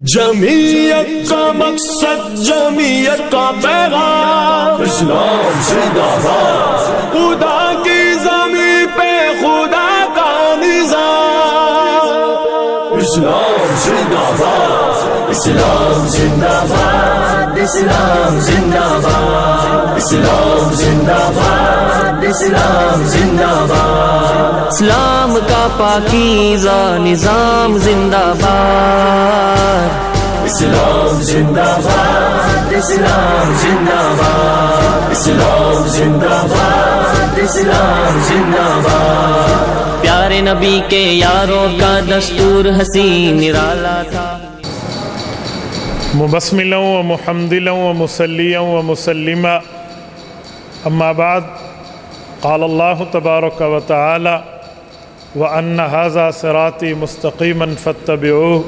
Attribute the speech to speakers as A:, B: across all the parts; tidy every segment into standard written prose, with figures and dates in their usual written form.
A: جمعیت کا مقصد، جمعیت کا پیغام، اسلام زندہ باد، خدا کی زمین پہ خدا کا نظام، اسلام زندہ باد، اسلام زندہ باد، اسلام زندہ باد، اسلام زندہ باد، اسلام زندہ باد،
B: اسلام کا پاکیزہ نظام زندہ باد،
A: اسلام زندہ باد، اسلام زندہ باد، اسلام زندہ باد، اسلام زندہ باد۔
B: پیارے نبی کے یاروں کا دستور حسین نرالا تھا۔
C: مبسملا و محمدلا و مسلیا و مسلما، اما بعد، قال اللہ تبارک و تعالی وَأَنَّ هَذَا صِرَاطِي مُسْتَقِيمًا فَاتَّبِعُوهُ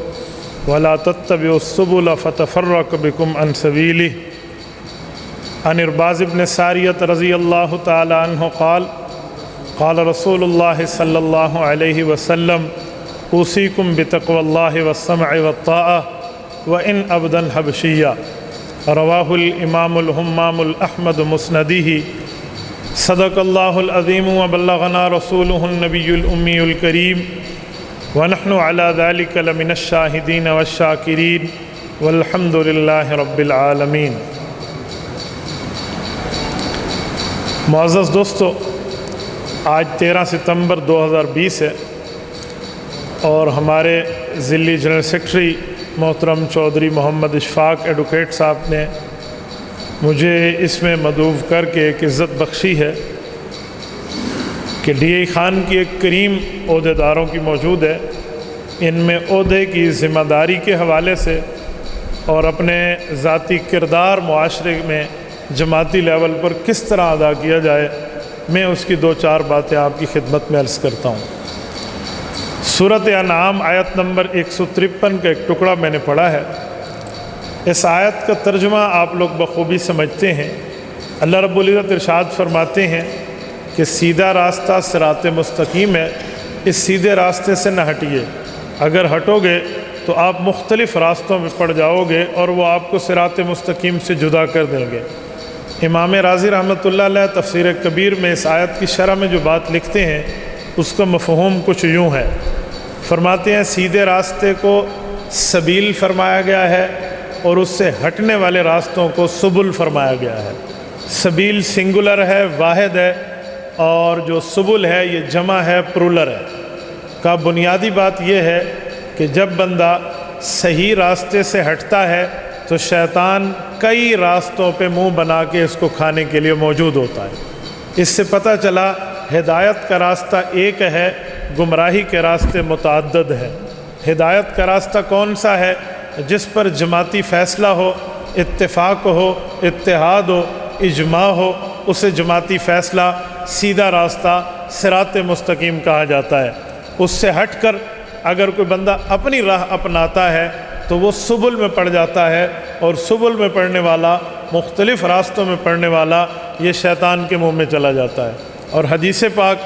C: وَلَا تَتَّبِعُوا السُّبُلَ فَتَفَرَّقَ بِكُمْ عَنْ سَبِيلِهِ۔ عن ارباز بن ساریۃ رضی اللہ تعالی عنہ قال قال رسول اللہ صلی اللہ علیہ وسلم اوصیکم بتقوی اللہ والسمع والطاعہ وَإِنْ أَبْدًا حَبْشِيًّا، رواہ الامام الہمام الاحمد مسندہ۔ صدق اللہ العظیم وبلغنا رسولہ النبی الامی الکریم ونحن علی ذلک لمن الشاہدین والشاکرین والحمد للہ رب العالمین۔ معزز دوستو، آج 13 ستمبر 2020 ہے اور ہمارے ضلعی جنرل سیکرٹری محترم چودھری محمد اشفاق ایڈوکیٹ صاحب نے مجھے اس میں مدعو کر کے ایک عزت بخشی ہے کہ ڈی آئی خان کی ایک کریم عہدیداروں کی موجود ہے۔ ان میں عہدے کی ذمہ داری کے حوالے سے اور اپنے ذاتی کردار معاشرے میں جماعتی لیول پر کس طرح ادا کیا جائے، میں اس کی 2-4 باتیں آپ کی خدمت میں عرض کرتا ہوں۔ سورۃ انعام آیت نمبر 153 کا ایک ٹکڑا میں نے پڑھا ہے۔ اس آیت کا ترجمہ آپ لوگ بخوبی سمجھتے ہیں۔ اللہ رب العزت ارشاد فرماتے ہیں کہ سیدھا راستہ صراط مستقیم ہے، اس سیدھے راستے سے نہ ہٹیے، اگر ہٹو گے تو آپ مختلف راستوں میں پڑ جاؤ گے اور وہ آپ کو صراط مستقیم سے جدا کر دیں گے۔ امام رازی رحمۃ اللہ علیہ تفسیر کبیر میں اس آیت کی شرح میں جو بات لکھتے ہیں اس کا مفہوم کچھ یوں ہے۔ فرماتے ہیں سیدھے راستے کو سبیل فرمایا گیا ہے اور اس سے ہٹنے والے راستوں کو سبل فرمایا گیا ہے۔ سبیل سنگولر ہے، واحد ہے، اور جو سبل ہے یہ جمع ہے، پرولر ہے۔ کا بنیادی بات یہ ہے کہ جب بندہ صحیح راستے سے ہٹتا ہے تو شیطان کئی راستوں پہ منہ بنا کے اس کو کھانے کے لیے موجود ہوتا ہے۔ اس سے پتہ چلا ہدایت کا راستہ ایک ہے، گمراہی کے راستے متعدد ہیں۔ ہدایت کا راستہ کون سا ہے؟ جس پر جماعتی فیصلہ ہو، اتفاق ہو، اتحاد ہو، اجماع ہو، اسے جماعتی فیصلہ، سیدھا راستہ، صراط مستقیم کہا جاتا ہے۔ اس سے ہٹ کر اگر کوئی بندہ اپنی راہ اپناتا ہے تو وہ سبل میں پڑ جاتا ہے، اور سبل میں پڑنے والا، مختلف راستوں میں پڑنے والا، یہ شیطان کے منہ میں چلا جاتا ہے۔ اور حدیث پاک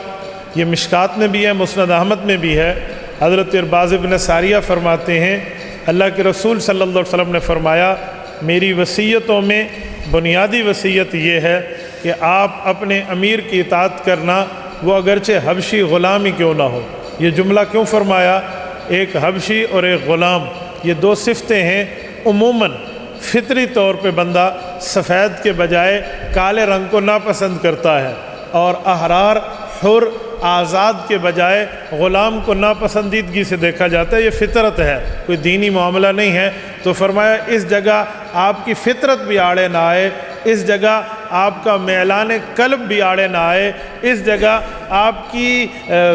C: یہ مشکات میں بھی ہے، مسند احمد میں بھی ہے۔ حضرت ارباز بن ساریہ فرماتے ہیں اللہ کے رسول صلی اللہ علیہ وسلم نے فرمایا میری وصیتوں میں بنیادی وصیت یہ ہے کہ آپ اپنے امیر کی اطاعت کرنا، وہ اگرچہ حبشی غلام ہی کیوں نہ ہو۔ یہ جملہ کیوں فرمایا؟ ایک حبشی اور ایک غلام، یہ 2 صفتیں ہیں۔ عموماً فطری طور پہ بندہ سفید کے بجائے کالے رنگ کو ناپسند کرتا ہے، اور احرار، حر، آزاد کے بجائے غلام کو ناپسندیدگی سے دیکھا جاتا ہے۔ یہ فطرت ہے، کوئی دینی معاملہ نہیں ہے۔ تو فرمایا اس جگہ آپ کی فطرت بھی آڑے نہ آئے، اس جگہ آپ کا میلان قلب بھی آڑے نہ آئے، اس جگہ آپ کی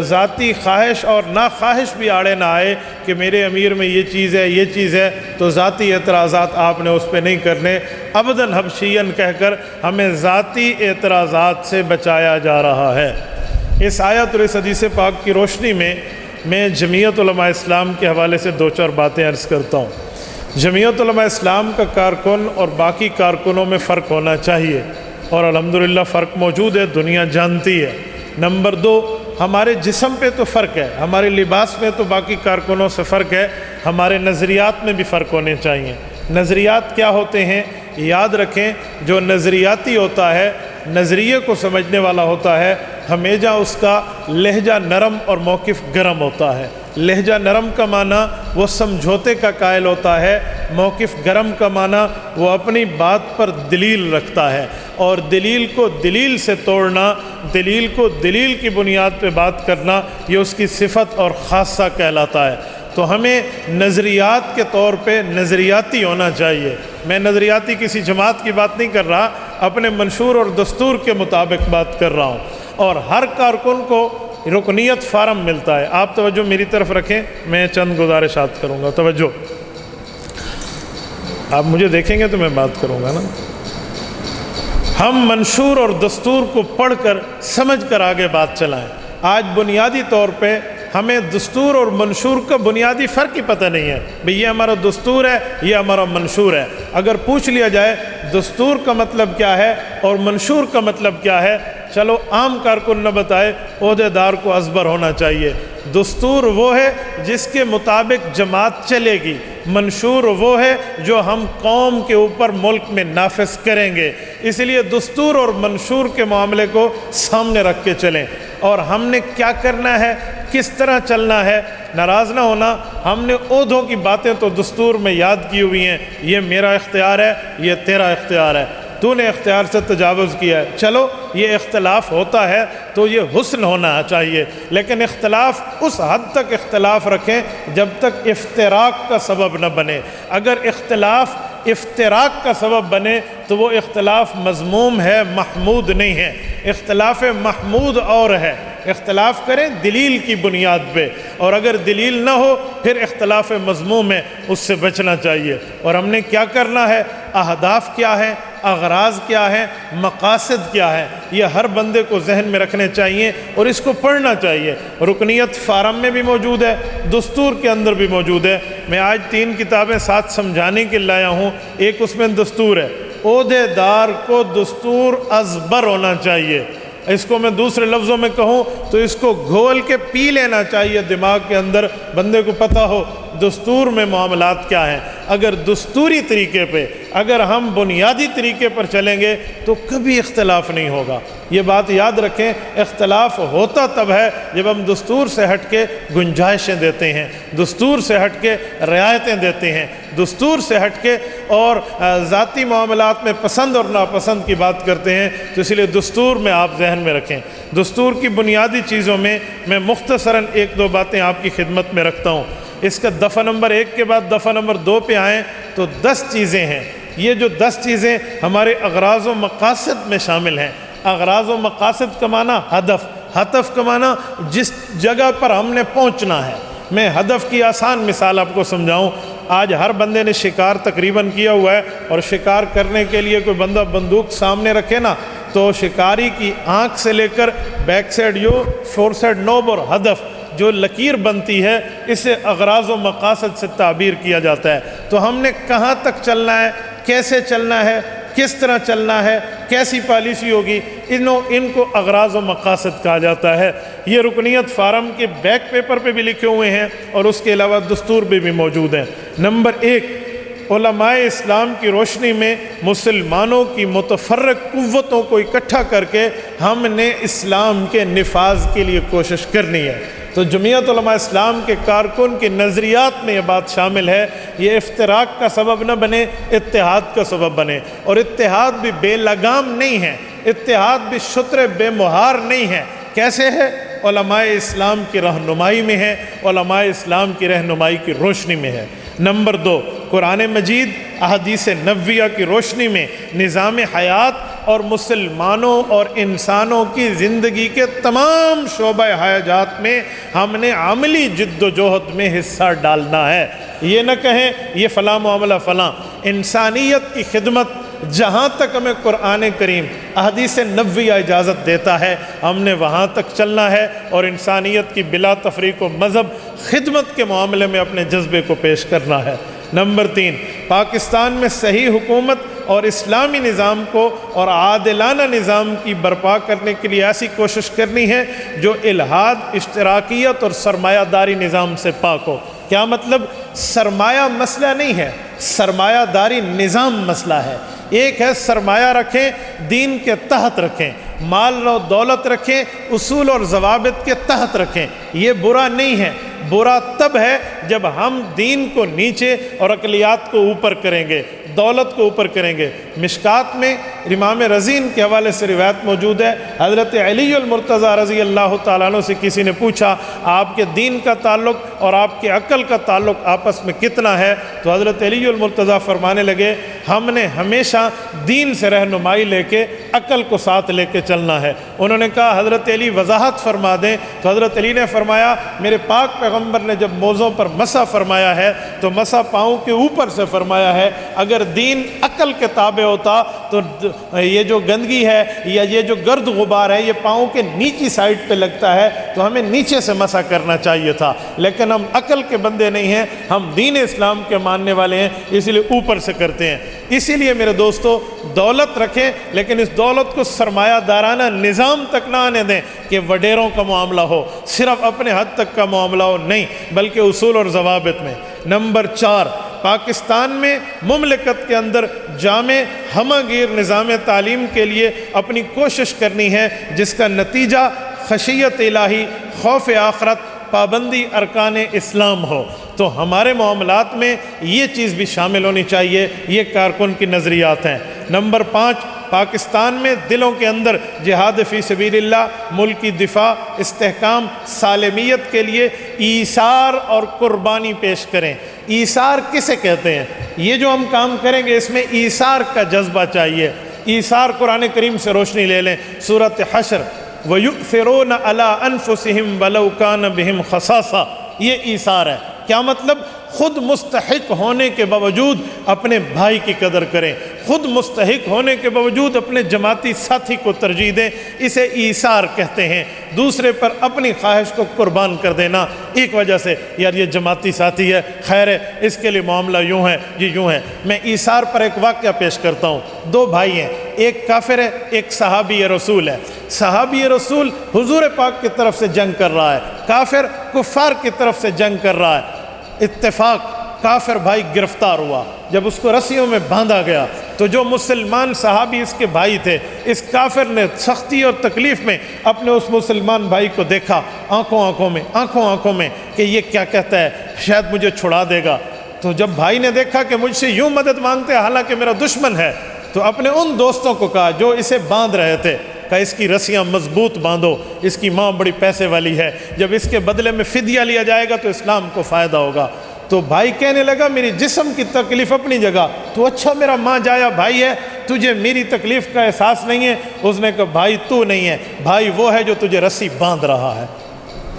C: ذاتی خواہش اور ناخواہش بھی آڑے نہ آئے کہ میرے امیر میں یہ چیز ہے، یہ چیز ہے، تو ذاتی اعتراضات آپ نے اس پہ نہیں کرنے۔ ابداً حبشین کہہ کر ہمیں ذاتی اعتراضات سے بچایا جا رہا ہے۔ اس آیت اور اس حدیث پاک کی روشنی میں جمعیت علماء اسلام کے حوالے سے 2-4 باتیں عرض کرتا ہوں۔ جمعیت علماء اسلام کا کارکن اور باقی کارکنوں میں فرق ہونا چاہیے، اور الحمدللہ فرق موجود ہے، دنیا جانتی ہے۔ نمبر 2، ہمارے جسم پہ تو فرق ہے، ہمارے لباس میں تو باقی کارکنوں سے فرق ہے، ہمارے نظریات میں بھی فرق ہونے چاہیے۔ نظریات کیا ہوتے ہیں؟ یاد رکھیں، جو نظریاتی ہوتا ہے، نظریے کو سمجھنے والا ہوتا ہے، ہمیشہ اس کا لہجہ نرم اور موقف گرم ہوتا ہے۔ لہجہ نرم کا معنی وہ سمجھوتے کا قائل ہوتا ہے، موقف گرم کا معنی وہ اپنی بات پر دلیل رکھتا ہے، اور دلیل کو دلیل سے توڑنا، دلیل کو دلیل کی بنیاد پہ بات کرنا، یہ اس کی صفت اور خاصہ کہلاتا ہے۔ تو ہمیں نظریات کے طور پہ نظریاتی ہونا چاہیے۔ میں نظریاتی کسی جماعت کی بات نہیں کر رہا، اپنے منشور اور دستور کے مطابق بات کر رہا ہوں، اور ہر کارکن کو رکنیت فارم ملتا ہے۔ آپ توجہ میری طرف رکھیں، میں چند گزارشات کروں گا، توجہ۔ آپ مجھے دیکھیں گے تو میں بات کروں گا نا۔ ہم منشور اور دستور کو پڑھ کر سمجھ کر آگے بات چلائیں۔ آج بنیادی طور پہ ہمیں دستور اور منشور کا بنیادی فرق ہی پتہ نہیں ہے۔ بھئی یہ ہمارا دستور ہے، یہ ہمارا منشور ہے۔ اگر پوچھ لیا جائے دستور کا مطلب کیا ہے اور منشور کا مطلب کیا ہے، چلو عام کارکن نہ بتائے، عہدے دار کو ازبر ہونا چاہیے۔ دستور وہ ہے جس کے مطابق جماعت چلے گی، منشور وہ ہے جو ہم قوم کے اوپر ملک میں نافذ کریں گے۔ اس لیے دستور اور منشور کے معاملے کو سامنے رکھ کے چلیں، اور ہم نے کیا کرنا ہے، کس طرح چلنا ہے۔ ناراض نہ ہونا، ہم نے عہدوں کی باتیں تو دستور میں یاد کی ہوئی ہیں، یہ میرا اختیار ہے، یہ تیرا اختیار ہے، تو نے اختیار سے تجاوز کیا ہے۔ چلو یہ اختلاف ہوتا ہے تو یہ حسن ہونا چاہیے، لیکن اختلاف اس حد تک اختلاف رکھیں جب تک افتراق کا سبب نہ بنے۔ اگر اختلاف افتراق کا سبب بنے تو وہ اختلاف مذموم ہے، محمود نہیں ہے۔ اختلاف محمود اور ہے، اختلاف کریں دلیل کی بنیاد پہ، اور اگر دلیل نہ ہو پھر اختلاف مذموم ہے، اس سے بچنا چاہیے۔ اور ہم نے کیا کرنا ہے، اہداف کیا ہے، اغراض کیا ہے، مقاصد کیا ہے، یہ ہر بندے کو ذہن میں رکھنے چاہیے اور اس کو پڑھنا چاہیے۔ رکنیت فارم میں بھی موجود ہے، دستور کے اندر بھی موجود ہے۔ میں آج 3 کتابیں ساتھ سمجھانے کے لایا ہوں۔ ایک اس میں دستور ہے، عہدے دار کو دستور ازبر ہونا چاہیے۔ اس کو میں دوسرے لفظوں میں کہوں تو اس کو گھول کے پی لینا چاہیے دماغ کے اندر، بندے کو پتہ ہو دستور میں معاملات کیا ہیں۔ اگر دستوری طریقے پہ، اگر ہم بنیادی طریقے پر چلیں گے تو کبھی اختلاف نہیں ہوگا۔ یہ بات یاد رکھیں، اختلاف ہوتا تب ہے جب ہم دستور سے ہٹ کے گنجائشیں دیتے ہیں، دستور سے ہٹ کے رعایتیں دیتے ہیں، دستور سے ہٹ کے اور ذاتی معاملات میں پسند اور ناپسند کی بات کرتے ہیں۔ تو اس لیے دستور میں آپ ذہن میں رکھیں۔ دستور کی بنیادی چیزوں میں میں مختصراً 1-2 باتیں آپ کی خدمت میں رکھتا ہوں۔ اس کا دفعہ نمبر 1 کے بعد دفعہ نمبر 2 پہ آئیں تو 10 چیزیں ہیں۔ یہ جو 10 چیزیں ہمارے اغراض و مقاصد میں شامل ہیں۔ اغراض و مقاصد کا معنی ہدف، ہدف کا معنی جس جگہ پر ہم نے پہنچنا ہے۔ میں ہدف کی آسان مثال آپ کو سمجھاؤں۔ آج ہر بندے نے شکار تقریباً کیا ہوا ہے، اور شکار کرنے کے لیے کوئی بندہ بندوق سامنے رکھے نا تو شکاری کی آنکھ سے لے کر back side you, four side نوب اور ہدف جو لکیر بنتی ہے، اسے اغراض و مقاصد سے تعبیر کیا جاتا ہے۔ تو ہم نے کہاں تک چلنا ہے، کیسے چلنا ہے، کس طرح چلنا ہے، کیسی پالیسی ہوگی، ان کو اغراض و مقاصد کہا جاتا ہے۔ یہ رکنیت فارم کے بیک پیپر پہ بھی لکھے ہوئے ہیں اور اس کے علاوہ دستور پہ بھی موجود ہیں۔ نمبر 1، علماء اسلام کی روشنی میں مسلمانوں کی متفرق قوتوں کو اکٹھا کر کے ہم نے اسلام کے نفاذ کے لیے کوشش کرنی ہے۔ تو جمعیت علماء اسلام کے کارکن کے نظریات میں یہ بات شامل ہے، یہ افتراق کا سبب نہ بنے، اتحاد کا سبب بنے۔ اور اتحاد بھی بے لگام نہیں ہے، اتحاد بھی شتر بے مہار نہیں ہے۔ کیسے ہے؟ علماء اسلام کی رہنمائی میں ہے، علماء اسلام کی رہنمائی کی روشنی میں ہے۔ نمبر 2، قرآن مجید احادیث نبویہ کی روشنی میں نظام حیات اور مسلمانوں اور انسانوں کی زندگی کے تمام شعبہ حیات میں ہم نے عملی جد و جہد میں حصہ ڈالنا ہے۔ یہ نہ کہیں یہ فلاں معاملہ فلاں، انسانیت کی خدمت جہاں تک ہمیں قرآن کریم احادیث نبویہ اجازت دیتا ہے ہم نے وہاں تک چلنا ہے، اور انسانیت کی بلا تفریق و مذہب خدمت کے معاملے میں اپنے جذبے کو پیش کرنا ہے۔ نمبر 3، پاکستان میں صحیح حکومت اور اسلامی نظام کو اور عادلانہ نظام کی برپا کرنے کے لیے ایسی کوشش کرنی ہے جو الحاد، اشتراکیت اور سرمایہ داری نظام سے پاک ہو۔ کیا مطلب؟ سرمایہ مسئلہ نہیں ہے، سرمایہ داری نظام مسئلہ ہے۔ ایک ہے سرمایہ رکھیں، دین کے تحت رکھیں، مال و دولت رکھیں، اصول اور ضوابط کے تحت رکھیں، یہ برا نہیں ہے۔ برا تب ہے جب ہم دین کو نیچے اور عقلیات کو اوپر کریں گے، دولت کو اوپر کریں گے۔ مشکات میں امام رزین کے حوالے سے روایت موجود ہے، حضرت علی المرتضیٰ رضی اللہ تعالیٰ عنہ سے کسی نے پوچھا آپ کے دین کا تعلق اور آپ کے عقل کا تعلق آپس میں کتنا ہے؟ تو حضرت علی المرتضیٰ فرمانے لگے ہم نے ہمیشہ دین سے رہنمائی لے کے عقل کو ساتھ لے کے چلنا ہے۔ انہوں نے کہا حضرت علی وضاحت فرما دیں، تو حضرت علی نے فرمایا میرے پاک پیغمبر نے جب موزوں پر مسح فرمایا ہے تو مسح پاؤں کے اوپر سے فرمایا ہے، اگر دین عقل کے تابع ہوتا تو یہ جو گندگی ہے یا یہ جو گرد غبار ہے یہ پاؤں کے نیچی سائڈ پہ لگتا ہے تو ہمیں نیچے سے مسح کرنا چاہیے تھا، لیکن ہم عقل کے بندے نہیں ہیں، ہم دین اسلام کے ماننے والے ہیں، اس لیے اوپر سے کرتے ہیں۔ اسی لیے میرے دوستو دولت رکھیں لیکن اس دولت کو سرمایہ دارانہ نظام تک نہ آنے دیں کہ وڈیروں کا معاملہ ہو، صرف اپنے حد تک کا معاملہ ہو، نہیں بلکہ اصول اور ضوابط میں۔ نمبر 4، پاکستان میں مملکت کے اندر جامع ہمہ گیر نظام تعلیم کے لیے اپنی کوشش کرنی ہے جس کا نتیجہ خشیت الہی، خوف آخرت، پابندی ارکان اسلام ہو۔ تو ہمارے معاملات میں یہ چیز بھی شامل ہونی چاہیے، یہ کارکن کی نظریات ہیں۔ نمبر 5، پاکستان میں دلوں کے اندر جہاد فی سبیل اللہ، ملکی دفاع، استحکام، سالمیت کے لیے ایثار اور قربانی پیش کریں۔ ایثار کسے کہتے ہیں؟ یہ جو ہم کام کریں گے اس میں ایثار کا جذبہ چاہیے۔ ایثار قرآن کریم سے روشنی لے لیں، سورۃ حشر، وَيُؤْثِرُونَ عَلَىٰ أَنفُسِهِمْ وَلَوْ كَانَ بِهِمْ خَصَاصَةٌ، یہ ایثار ہے۔ کیا مطلب؟ خود مستحق ہونے کے باوجود اپنے بھائی کی قدر کریں، خود مستحق ہونے کے باوجود اپنے جماعتی ساتھی کو ترجیح دیں، اسے ایثار کہتے ہیں۔ دوسرے پر اپنی خواہش کو قربان کر دینا، ایک وجہ سے یار یہ جماعتی ساتھی ہے، خیر ہے، اس کے لیے معاملہ یوں ہے جی یوں ہے۔ میں ایثار پر ایک واقعہ پیش کرتا ہوں۔ دو بھائی ہیں، ایک کافر ہے، ایک صحابی رسول ہے۔ صحابی رسول حضور پاک کی طرف سے جنگ کر رہا ہے، کافر کفار کی طرف سے جنگ کر رہا ہے۔ اتفاق، کافر بھائی گرفتار ہوا، جب اس کو رسیوں میں باندھا گیا تو جو مسلمان صحابی اس کے بھائی تھے، اس کافر نے سختی اور تکلیف میں اپنے اس مسلمان بھائی کو دیکھا، آنکھوں میں کہ یہ کیا کہتا ہے، شاید مجھے چھڑا دے گا۔ تو جب بھائی نے دیکھا کہ مجھ سے یوں مدد مانگتے ہیں حالانکہ میرا دشمن ہے، تو اپنے ان دوستوں کو کہا جو اسے باندھ رہے تھے کہ اس کی رسیاں مضبوط باندھو، اس کی ماں بڑی پیسے والی ہے، جب اس کے بدلے میں فدیہ لیا جائے گا تو اسلام کو فائدہ ہوگا۔ تو بھائی کہنے لگا میری جسم کی تکلیف اپنی جگہ، تو اچھا میرا ماں جایا بھائی ہے، تجھے میری تکلیف کا احساس نہیں ہے؟ اس نے کہا بھائی تو نہیں ہے، بھائی وہ ہے جو تجھے رسی باندھ رہا ہے۔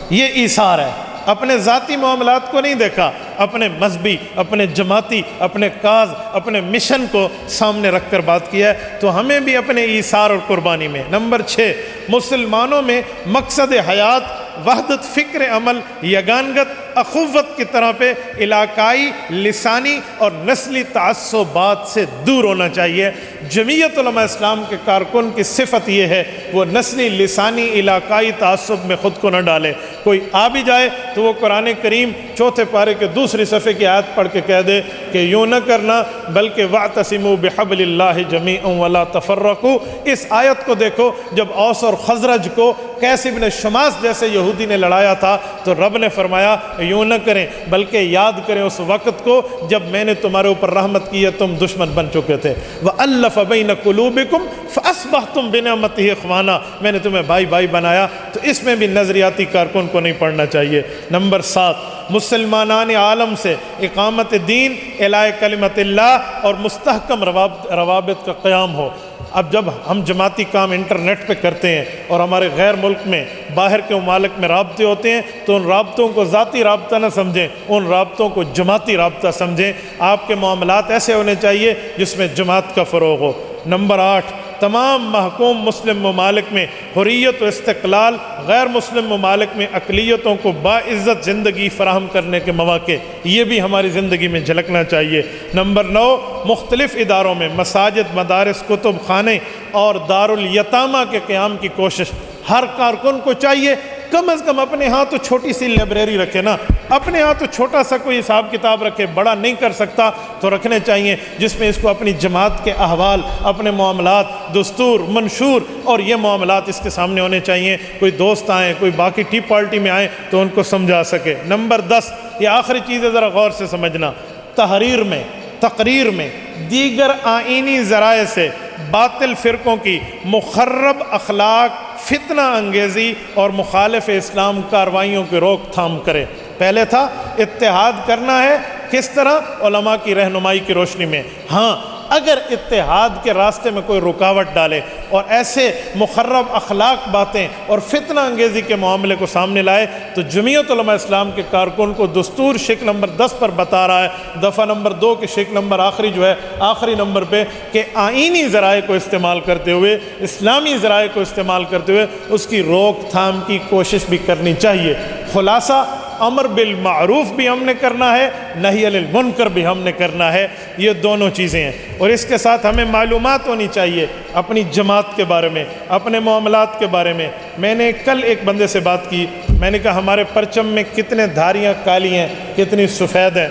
C: یہ ایثار ہے، اپنے ذاتی معاملات کو نہیں دیکھا، اپنے مذہبی، اپنے جماعتی، اپنے کاز، اپنے مشن کو سامنے رکھ کر بات کیا ہے۔ تو ہمیں بھی اپنے ایثار اور قربانی میں۔ نمبر 6، مسلمانوں میں مقصد حیات وحدت فکر عمل، یگانگت، اخوت کی طرح پہ علاقائی، لسانی اور نسلی تعصبات سے دور ہونا چاہیے۔ جمعیت علماء اسلام کے کارکن کی صفت یہ ہے وہ نسلی، لسانی، علاقائی تعصب میں خود کو نہ ڈالے۔ کوئی آ بھی جائے تو وہ قرآن کریم 4 پارے کے 2 صفحے کی آیت پڑھ کے کہہ دے کہ یوں نہ کرنا بلکہ وَاعْتَصِمُوا بِحَبْلِ اللَّهِ جَمِيعًا وَلَا تَفَرَّقُوا۔ اس آیت کو دیکھو، جب اوس اور خزرج کو قیس بن شماس جیسے یہودی نے لڑایا تھا تو رب نے فرمایا یوں نہ کریں بلکہ یاد کریں اس وقت کو جب میں نے تمہارے اوپر رحمت کی ہے، تم دشمن بن چکے تھے۔ وَأَلَّفَ بَيْنَ قُلُوبِكُمْ فَأَصْبَحْتُمْ بِنِعْمَتِهِ إِخْوَانًا، میں نے تمہیں بھائی بھائی بنایا۔ تو اس میں بھی نظریاتی کارکن کو نہیں پڑھنا چاہیے۔ نمبر 7، مسلمانان عالم سے اقامت دین، اعلاء کلمت اللہ اور مستحکم روابط کا قیام ہو۔ اب جب ہم جماعتی کام انٹرنیٹ پہ کرتے ہیں اور ہمارے غیر ملک میں، باہر کے ممالک میں رابطے ہوتے ہیں تو ان رابطوں کو ذاتی رابطہ نہ سمجھیں، ان رابطوں کو جماعتی رابطہ سمجھیں۔ آپ کے معاملات ایسے ہونے چاہیے جس میں جماعت کا فروغ ہو۔ نمبر 8، تمام محکوم مسلم ممالک میں حریت و استقلال، غیر مسلم ممالک میں اقلیتوں کو باعزت زندگی فراہم کرنے کے مواقع، یہ بھی ہماری زندگی میں جھلکنا چاہیے۔ نمبر 9، مختلف اداروں میں مساجد، مدارس، کتب خانے اور دارالیتامہ کے قیام کی کوشش۔ ہر کارکن کو چاہیے کم از کم اپنے ہاں تو چھوٹی سی لائبریری رکھے نا، اپنے ہاں تو چھوٹا سا کوئی حساب کتاب رکھے، بڑا نہیں کر سکتا تو رکھنے چاہیے، جس میں اس کو اپنی جماعت کے احوال، اپنے معاملات، دستور، منشور اور یہ معاملات اس کے سامنے ہونے چاہیے، کوئی دوست آئیں، کوئی باقی ٹی پارٹی میں آئیں تو ان کو سمجھا سکے۔ نمبر 10، یہ آخری چیز ہے، ذرا غور سے سمجھنا، تحریر میں، تقریر میں دیگر آئینی ذرائع سے باطل فرقوں کی مخرب اخلاق، فتنہ انگیزی اور مخالف اسلام کارروائیوں کی روک تھام کرے۔ پہلے تھا اتحاد کرنا ہے، کس طرح؟ علماء کی رہنمائی کی روشنی میں۔ ہاں، اگر اتحاد کے راستے میں کوئی رکاوٹ ڈالے اور ایسے مخرب اخلاق باتیں اور فتنہ انگیزی کے معاملے کو سامنے لائے تو جمعیت علماء اسلام کے کارکن کو دستور شکل نمبر 10 پر بتا رہا ہے، دفعہ نمبر 2 کی شکل نمبر آخری نمبر پہ، کہ آئینی ذرائع کو استعمال کرتے ہوئے، اسلامی ذرائع کو استعمال کرتے ہوئے اس کی روک تھام کی کوشش بھی کرنی چاہیے۔ خلاصہ، امر بالمعروف بھی ہم نے کرنا ہے، نہی عن المنکر بھی ہم نے کرنا ہے، یہ دونوں چیزیں ہیں۔ اور اس کے ساتھ ہمیں معلومات ہونی چاہیے اپنی جماعت کے بارے میں، اپنے معاملات کے بارے میں۔ میں نے کل ایک بندے سے بات کی، میں نے کہا ہمارے پرچم میں کتنے دھاریاں کالی ہیں، کتنی سفید ہیں؟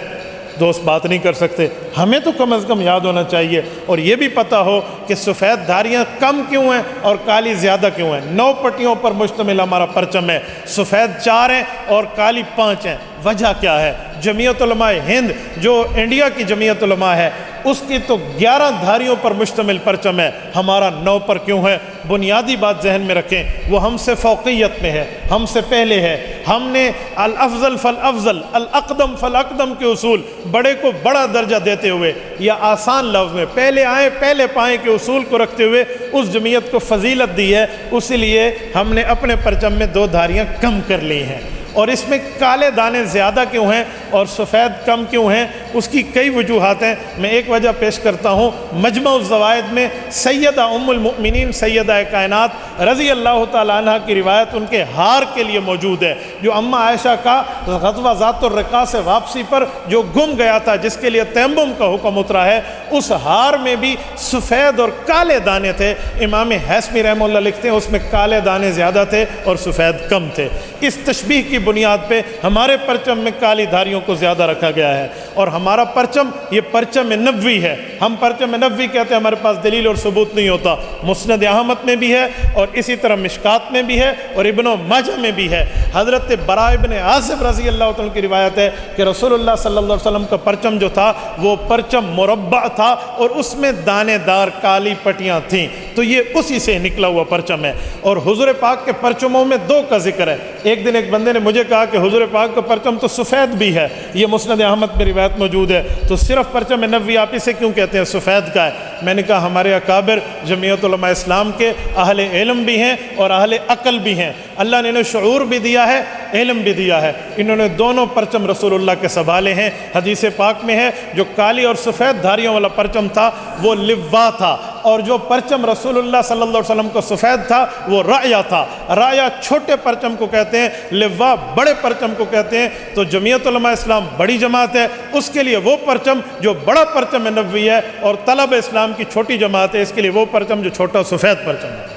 C: دوست بات نہیں کر سکتے۔ ہمیں تو کم از کم یاد ہونا چاہیے اور یہ بھی پتہ ہو کہ سفید دھاریاں کم کیوں ہیں اور کالی زیادہ کیوں ہیں۔ 9 پٹیوں پر مشتمل ہمارا پرچم ہے، سفید 4 ہیں اور کالی 5 ہیں۔ وجہ کیا ہے؟ جمعیت علماء ہند جو انڈیا کی جمعیت علماء ہے اس کی تو 11 دھاریوں پر مشتمل پرچم ہے، ہمارا 9 پر کیوں ہے؟ بنیادی بات ذہن میں رکھیں، وہ ہم سے فوقیت میں ہے، ہم سے پہلے ہے۔ ہم نے الافضل فالافضل، الاقدم فالاقدم کے اصول، بڑے کو بڑا درجہ دیتے ہوئے یا آسان لفظ میں پہلے آئیں پہلے پائیں کے اصول کو رکھتے ہوئے اس جمعیت کو فضیلت دی ہے، اسی لیے ہم نے اپنے پرچم میں 2 دھاریاں کم کر لی ہیں۔ اور اس میں کالے دانے زیادہ کیوں ہیں اور سفید کم کیوں ہیں؟ اس کی کئی وجوہات ہیں، میں ایک وجہ پیش کرتا ہوں۔ مجمع الزوائد میں سیدہ ام المؤمنین سیدہ کائنات رضی اللہ تعالیٰ عنہ کی روایت ان کے ہار کے لیے موجود ہے، جو اماں عائشہ کا غزوہ ذات الرقاع سے واپسی پر جو گم گیا تھا، جس کے لیے تیمم کا حکم اترا ہے، اس ہار میں بھی سفید اور کالے دانے تھے۔ امام حیثمی رحمہ اللہ لکھتے ہیں اس میں کالے دانے زیادہ تھے اور سفید کم تھے۔ اس تشبیہ کی بنیاد پہ ہمارے پرچم میں کالی دھاریوں کو زیادہ رکھا گیا ہے، اور ہمارا پرچم یہ پرچم نبوی ہے۔ ہم پرچم نبوی کہتے ہیں، ہمارے پاس دلیل اور ثبوت نہیں ہوتا۔ مسند احمد میں بھی ہے اور اسی طرح مشکات میں بھی ہے اور ابن ماجہ میں بھی ہے۔ حضرت براء ابن عازب رضی اللہ تعالیٰ کی روایت ہے کہ رسول اللہ صلی اللہ علیہ وسلم کا پرچم جو تھا وہ پرچم مربع تھا اور اس میں دانے دار کالی پٹیاں تھیں، تو یہ اسی سے نکلا ہوا پرچم ہے۔ اور حضور پاک کے پرچموں میں 2 کا ذکر ہے۔ ایک دن ایک بندے نے مجھے کہا کہ حضور پاک کا پرچم تو سفید بھی ہے، یہ مسند احمد میں روایت موجود ہے، تو صرف پرچم نبوی آپ اسے کیوں کہتے ہیں سفید کا ہے؟ میں نے کہا ہمارے اکابر جمعیت علماء اسلام کے اہل علم بھی ہیں اور اہل عقل بھی ہیں، اللہ نے انہیں شعور بھی دیا ہے، علم بھی دیا ہے، انہوں نے دونوں پرچم رسول اللہ کے سنبھالے ہیں۔ حدیث پاک میں ہے جو کالی اور سفید دھاریوں والا پرچم تھا وہ لوا تھا، اور جو پرچم رسول اللہ صلی اللہ علیہ وسلم کو سفید تھا وہ رایا تھا۔ رایا چھوٹے پرچم کو کہتے ہیں، لوا بڑے پرچم کو کہتے ہیں۔ تو جمعیت علماء اسلام بڑی جماعت ہے، اس کے لیے وہ پرچم جو بڑا پرچم نبوی ہے، اور طلب اسلام کی چھوٹی جماعت ہے، اس کے لیے وہ پرچم جو چھوٹا سفید پرچم ہے۔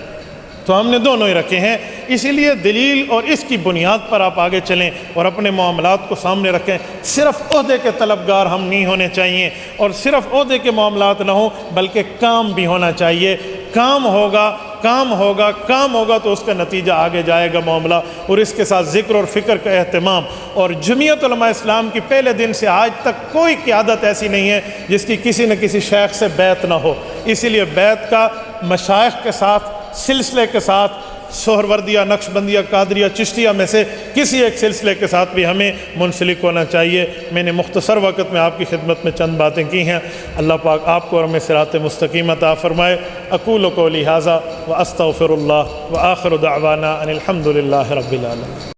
C: تو ہم نے دونوں ہی رکھے ہیں، اسی لیے دلیل اور اس کی بنیاد پر آپ آگے چلیں اور اپنے معاملات کو سامنے رکھیں۔ صرف عہدے کے طلبگار ہم نہیں ہونے چاہیے، اور صرف عہدے کے معاملات نہ ہوں بلکہ کام بھی ہونا چاہیے۔ کام ہوگا تو اس کا نتیجہ آگے جائے گا معاملہ، اور اس کے ساتھ ذکر اور فکر کا اہتمام۔ اور جمعیت علماء اسلام کی پہلے دن سے آج تک کوئی قیادت ایسی نہیں ہے جس کی کسی نہ کسی شیخ سے بیعت نہ ہو، اسی لیے بیعت کا مشائخ کے ساتھ، سلسلے کے ساتھ، سہروردیہ، نقشبندیہ، قادریہ، چشتیہ میں سے کسی ایک سلسلے کے ساتھ بھی ہمیں منسلک ہونا چاہیے۔ میں نے مختصر وقت میں آپ کی خدمت میں چند باتیں کی ہیں، اللہ پاک آپ کو اور ہمیں صراط مستقیم عطا فرمائے۔ اقول قولی ھذا واستغفر اللہ وآخر دعوانا ان الحمد للہ رب العالمین۔